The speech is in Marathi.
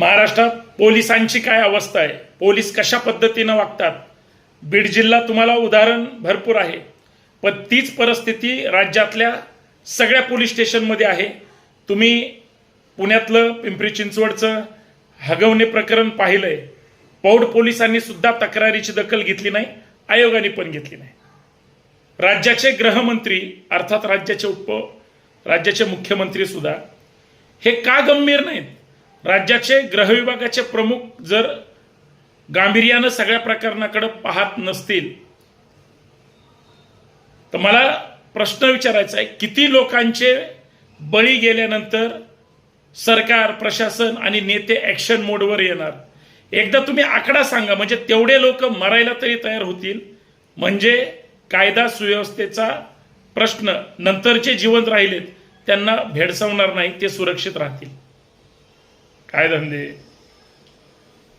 महाराष्ट्रात पोलिसांची काय अवस्था आहे, पोलीस कशा पद्धतीनं वागतात, बीड जिल्हा तुम्हाला उदाहरण भरपूर आहे, पण तीच परिस्थिती राज्यातल्या सगळ्या पोलीस स्टेशनमध्ये आहे. तुम्ही पुण्यातलं पिंपरी चिंचवडचं हगवणे प्रकरण पाहिलंय. पौड पोलिसांनी सुद्धा तक्रारीची दखल घेतली नाही, आयोगाने पण घेतली नाही. राज्याचे गृहमंत्री अर्थात राज्याचे मुख्यमंत्री सुद्धा हे का गंभीर नाहीत? राज्याचे गृह विभागाचे प्रमुख जर गांभीर्यानं सगळ्या प्रकरणाकडे पाहत नसतील तर मला प्रश्न विचारायचा आहे, किती लोकांचे बळी गेल्यानंतर सरकार, प्रशासन आणि नेते ऍक्शन मोडवर येणार? एकदा तुम्ही आकडा सांगा, म्हणजे तेवढे लोक मरायला तरी तयार होतील, म्हणजे कायदा सुव्यवस्थेचा प्रश्न नंतरचे जिवंत राहिलेत त्यांना भेडसावणार नाही, ते सुरक्षित राहतील. काय धंदे.